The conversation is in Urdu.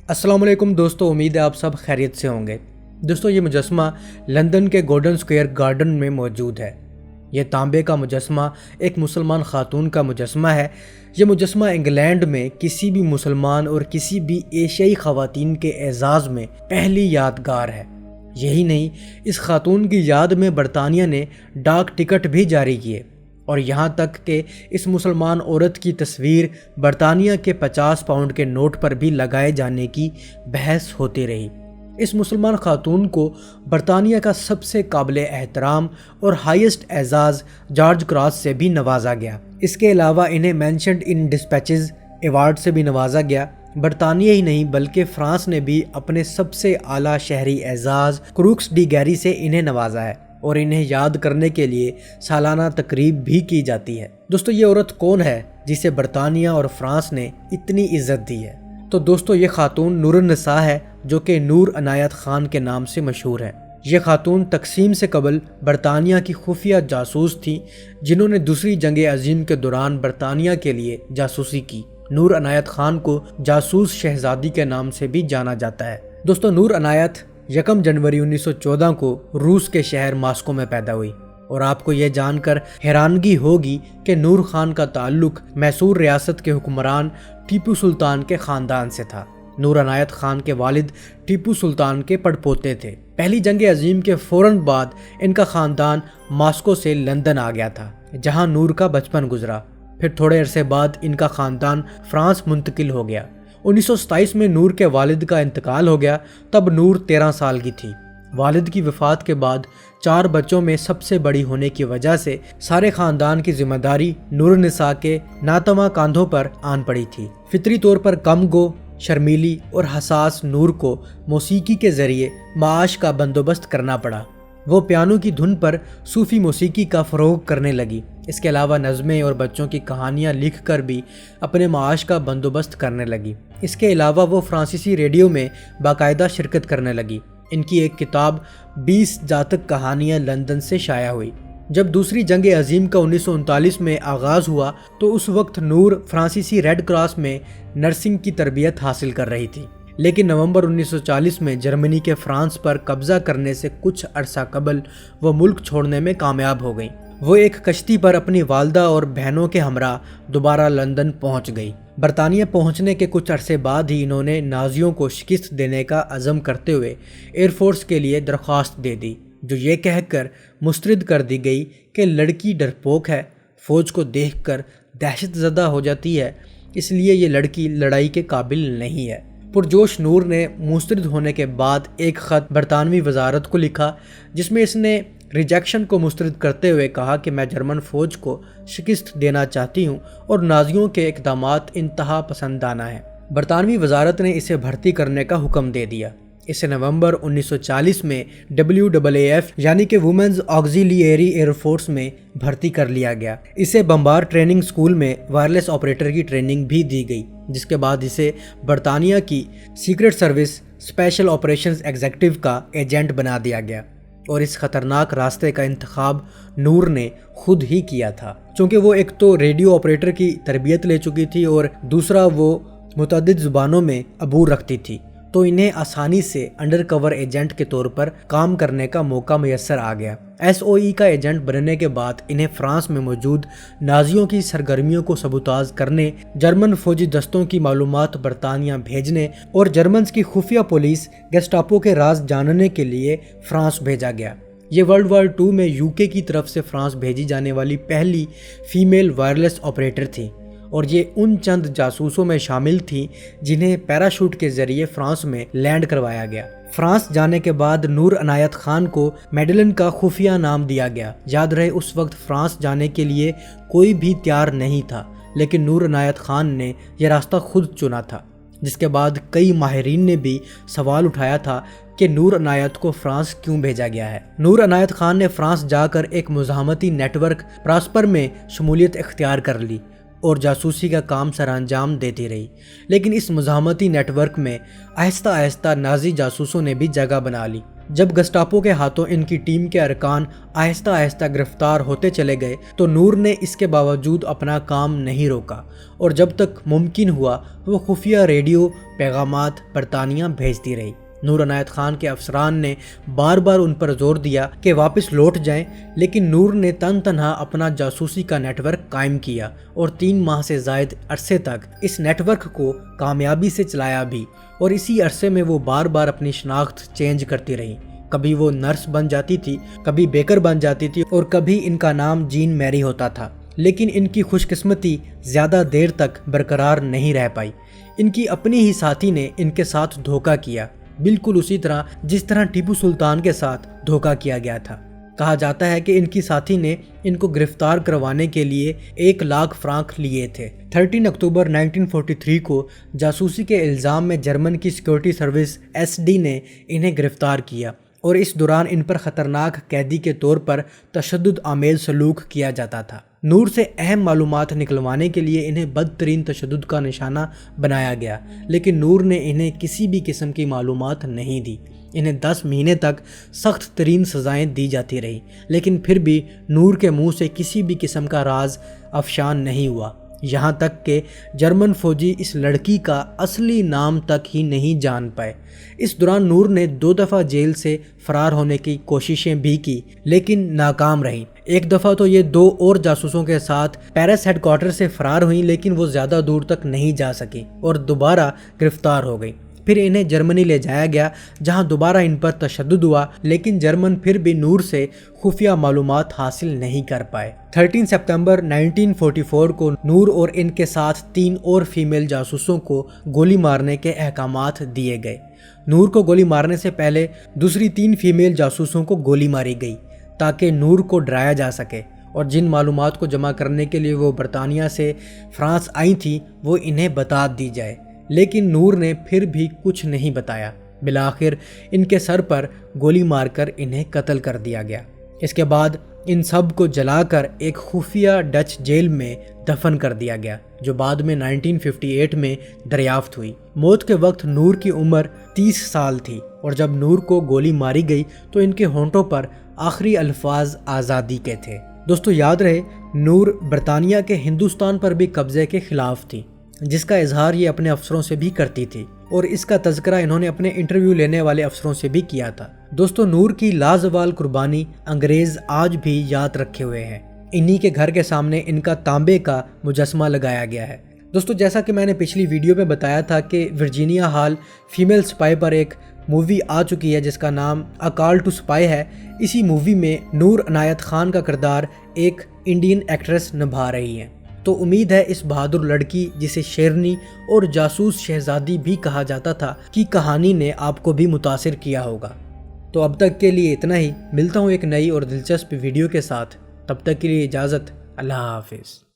السلام علیکم دوستو، امید ہے آپ سب خیریت سے ہوں گے۔ دوستو یہ مجسمہ لندن کے گولڈن سکوئر گارڈن میں موجود ہے۔ یہ تانبے کا مجسمہ ایک مسلمان خاتون کا مجسمہ ہے۔ یہ مجسمہ انگلینڈ میں کسی بھی مسلمان اور کسی بھی ایشیائی خواتین کے اعزاز میں پہلی یادگار ہے۔ یہی نہیں، اس خاتون کی یاد میں برطانیہ نے ڈاک ٹکٹ بھی جاری کیے، اور یہاں تک کہ اس مسلمان عورت کی تصویر برطانیہ کے 50 پاؤنڈ کے نوٹ پر بھی لگائے جانے کی بحث ہوتی رہی۔ اس مسلمان خاتون کو برطانیہ کا سب سے قابل احترام اور ہائیسٹ اعزاز جارج کراس سے بھی نوازا گیا۔ اس کے علاوہ انہیں مینشنڈ ان ڈسپیچز ایوارڈ سے بھی نوازا گیا۔ برطانیہ ہی نہیں بلکہ فرانس نے بھی اپنے سب سے اعلیٰ شہری اعزاز کروکس ڈی گیری سے انہیں نوازا ہے، اور انہیں یاد کرنے کے لیے سالانہ تقریب بھی کی جاتی ہے۔ دوستو یہ عورت کون ہے جسے برطانیہ اور فرانس نے اتنی عزت دی ہے؟ تو دوستو یہ خاتون نور النساء ہے، جو کہ نور عنایت خان کے نام سے مشہور ہے۔ یہ خاتون تقسیم سے قبل برطانیہ کی خفیہ جاسوس تھی، جنہوں نے دوسری جنگ عظیم کے دوران برطانیہ کے لیے جاسوسی کی۔ نور عنایت خان کو جاسوس شہزادی کے نام سے بھی جانا جاتا ہے۔ دوستو نور عنایت 1 جنوری 1914 کو روس کے شہر ماسکو میں پیدا ہوئی، اور آپ کو یہ جان کر حیرانگی ہوگی کہ نور خان کا تعلق میسور ریاست کے حکمران ٹیپو سلطان کے خاندان سے تھا۔ نور عنایت خان کے والد ٹیپو سلطان کے پڑپوتے تھے۔ پہلی جنگ عظیم کے فوراً بعد ان کا خاندان ماسکو سے لندن آ گیا تھا، جہاں نور کا بچپن گزرا۔ پھر تھوڑے عرصے بعد ان کا خاندان فرانس منتقل ہو گیا۔ 1927 میں نور کے والد کا انتقال ہو گیا، تب نور 13 سال کی تھی۔ والد کی وفات کے بعد 4 بچوں میں سب سے بڑی ہونے کی وجہ سے سارے خاندان کی ذمہ داری نور النساء کے ناتواں کاندھوں پر آن پڑی تھی۔ فطری طور پر کم گو، شرمیلی اور حساس نور کو موسیقی کے ذریعے معاش کا بندوبست کرنا پڑا۔ وہ پیانو کی دھن پر صوفی موسیقی کا فروغ کرنے لگی۔ اس کے علاوہ نظمیں اور بچوں کی کہانیاں لکھ کر بھی اپنے معاش کا بندوبست کرنے لگی۔ اس کے علاوہ وہ فرانسیسی ریڈیو میں باقاعدہ شرکت کرنے لگی۔ ان کی ایک کتاب 20 جاتک کہانیاں لندن سے شائع ہوئی۔ جب دوسری جنگ عظیم کا 1939 میں آغاز ہوا تو اس وقت نور فرانسیسی ریڈ کراس میں نرسنگ کی تربیت حاصل کر رہی تھی، لیکن نومبر 1940 میں جرمنی کے فرانس پر قبضہ کرنے سے کچھ عرصہ قبل وہ ملک چھوڑنے میں کامیاب ہو گئیں۔ وہ ایک کشتی پر اپنی والدہ اور بہنوں کے ہمراہ دوبارہ لندن پہنچ گئی۔ برطانیہ پہنچنے کے کچھ عرصے بعد ہی انہوں نے نازیوں کو شکست دینے کا عزم کرتے ہوئے ایئر فورس کے لیے درخواست دے دی، جو یہ کہہ کر مسترد کر دی گئی کہ لڑکی ڈرپوک ہے، فوج کو دیکھ کر دہشت زدہ ہو جاتی ہے، اس لیے یہ لڑکی لڑائی کے قابل نہیں ہے۔ پرجوش نور نے مسترد ہونے کے بعد ایک خط برطانوی وزارت کو لکھا، جس میں اس نے ریجیکشن کو مسترد کرتے ہوئے کہا کہ میں جرمن فوج کو شکست دینا چاہتی ہوں اور نازیوں کے اقدامات انتہا پسندانہ ہیں۔ برطانوی وزارت نے اسے بھرتی کرنے کا حکم دے دیا۔ اسے نومبر 1940 میں WAAF یعنی کہ وومنز آگزیلیری ایئر فورس میں بھرتی کر لیا گیا۔ اسے بمبار ٹریننگ سکول میں وائرلیس آپریٹر کی ٹریننگ بھی دی گئی، جس کے بعد اسے برطانیہ کی secret service special operations executive کا ایجنٹ بنا دیا گیا، اور اس خطرناک راستے کا انتخاب نور نے خود ہی کیا تھا، چونکہ وہ ایک تو ریڈیو آپریٹر کی تربیت لے چکی تھی اور دوسرا وہ متعدد زبانوں میں عبور رکھتی تھی، تو انہیں آسانی سے انڈر کور ایجنٹ کے طور پر کام کرنے کا موقع میسر آ گیا۔ SOE کا ایجنٹ بننے کے بعد انہیں فرانس میں موجود نازیوں کی سرگرمیوں کو سبوتاژ کرنے، جرمن فوجی دستوں کی معلومات برطانیہ بھیجنے اور جرمنز کی خفیہ پولیس گیسٹاپو کے راز جاننے کے لیے فرانس بھیجا گیا۔ یہ ورلڈ وار 2 میں UK کی طرف سے فرانس بھیجی جانے والی پہلی فیمیل وائرلیس آپریٹر تھی، اور یہ ان چند جاسوسوں میں شامل تھیں جنہیں پیراشوٹ کے ذریعے فرانس میں لینڈ کروایا گیا۔ فرانس جانے کے بعد نور عنایت خان کو میڈلن کا خفیہ نام دیا گیا۔ یاد رہے اس وقت فرانس جانے کے لیے کوئی بھی تیار نہیں تھا، لیکن نور عنایت خان نے یہ راستہ خود چنا تھا، جس کے بعد کئی ماہرین نے بھی سوال اٹھایا تھا کہ نور عنایت کو فرانس کیوں بھیجا گیا ہے۔ نور عنایت خان نے فرانس جا کر ایک مزاحمتی نیٹ ورک پراسپر میں شمولیت اختیار کر لی اور جاسوسی کا کام سر انجام دیتی رہی، لیکن اس مزاحمتی نیٹ ورک میں آہستہ آہستہ نازی جاسوسوں نے بھی جگہ بنا لی۔ جب گسٹاپو کے ہاتھوں ان کی ٹیم کے ارکان آہستہ آہستہ گرفتار ہوتے چلے گئے تو نور نے اس کے باوجود اپنا کام نہیں روکا اور جب تک ممکن ہوا وہ خفیہ ریڈیو پیغامات برطانیہ بھیجتی رہی۔ نور عنایت خان کے افسران نے بار بار ان پر زور دیا کہ واپس لوٹ جائیں، لیکن نور نے تنہا اپنا جاسوسی کا نیٹ ورک قائم کیا اور 3 ماہ سے زائد عرصے تک اس نیٹ ورک کو کامیابی سے چلایا بھی، اور اسی عرصے میں وہ بار بار اپنی شناخت چینج کرتی رہی۔ کبھی وہ نرس بن جاتی تھی، کبھی بیکر بن جاتی تھی اور کبھی ان کا نام جین میری ہوتا تھا، لیکن ان کی خوش قسمتی زیادہ دیر تک برقرار نہیں رہ پائی۔ ان کی اپنی ہی ساتھی نے ان کے ساتھ دھوکہ کیا، بالکل اسی طرح جس طرح ٹیپو سلطان کے ساتھ دھوکہ کیا گیا تھا۔ کہا جاتا ہے کہ ان کی ساتھی نے ان کو گرفتار کروانے کے لیے 1 لاکھ فرانک لیے تھے۔ 13 اکتوبر 1943 کو جاسوسی کے الزام میں جرمن کی سیکورٹی سروس SD نے انہیں گرفتار کیا اور اس دوران ان پر خطرناک قیدی کے طور پر تشدد آمیز سلوک کیا جاتا تھا۔ نور سے اہم معلومات نکلوانے کے لیے انہیں بدترین تشدد کا نشانہ بنایا گیا، لیکن نور نے انہیں کسی بھی قسم کی معلومات نہیں دی۔ انہیں 10 مہینے تک سخت ترین سزائیں دی جاتی رہی، لیکن پھر بھی نور کے منہ سے کسی بھی قسم کا راز افشان نہیں ہوا، یہاں تک کہ جرمن فوجی اس لڑکی کا اصلی نام تک ہی نہیں جان پائے۔ اس دوران نور نے 2 دفعہ جیل سے فرار ہونے کی کوششیں بھی کی، لیکن ناکام رہیں۔ ایک دفعہ تو یہ 2 اور جاسوسوں کے ساتھ پیرس ہیڈ کوارٹر سے فرار ہوئیں، لیکن وہ زیادہ دور تک نہیں جا سکی اور دوبارہ گرفتار ہو گئی۔ پھر انہیں جرمنی لے جایا گیا، جہاں دوبارہ ان پر تشدد ہوا، لیکن جرمن پھر بھی نور سے خفیہ معلومات حاصل نہیں کر پائے۔ 13 سپتمبر 1944 کو نور اور ان کے ساتھ 3 اور فیمیل جاسوسوں کو گولی مارنے کے احکامات دیے گئے۔ نور کو گولی مارنے سے پہلے دوسری 3 فیمیل جاسوسوں کو گولی ماری گئی تاکہ نور کو ڈرایا جا سکے، اور جن معلومات کو جمع کرنے کے لیے وہ برطانیہ سے فرانس آئی تھیں وہ انہیں بتا دی جائے، لیکن نور نے پھر بھی کچھ نہیں بتایا۔ بالآخر ان کے سر پر گولی مار کر انہیں قتل کر دیا گیا۔ اس کے بعد ان سب کو جلا کر ایک خفیہ ڈچ جیل میں دفن کر دیا گیا، جو بعد میں 1958 میں دریافت ہوئی۔ موت کے وقت نور کی عمر 30 سال تھی، اور جب نور کو گولی ماری گئی تو ان کے ہونٹوں پر آخری الفاظ آزادی کے تھے۔ دوستو یاد رہے، نور برطانیہ کے ہندوستان پر بھی قبضے کے خلاف تھی، جس کا اظہار یہ اپنے افسروں سے بھی کرتی تھی، اور اس کا تذکرہ انہوں نے اپنے انٹرویو لینے والے افسروں سے بھی کیا تھا۔ دوستو نور کی لازوال قربانی انگریز آج بھی یاد رکھے ہوئے ہیں۔ انہی کے گھر کے سامنے ان کا تانبے کا مجسمہ لگایا گیا ہے۔ دوستو جیسا کہ میں نے پچھلی ویڈیو میں بتایا تھا کہ ورجینیا ہال فیمیل سپائی پر ایک مووی آ چکی ہے جس کا نام اے کال ٹو سپائی ہے۔ اسی مووی میں نور عنایت خان کا کردار ایک انڈین ایکٹریس نبھا رہی ہیں۔ تو امید ہے اس بہادر لڑکی جسے شیرنی اور جاسوس شہزادی بھی کہا جاتا تھا کی کہانی نے آپ کو بھی متاثر کیا ہوگا۔ تو اب تک کے لیے اتنا ہی، ملتا ہوں ایک نئی اور دلچسپ ویڈیو کے ساتھ، تب تک کے لیے اجازت، اللہ حافظ۔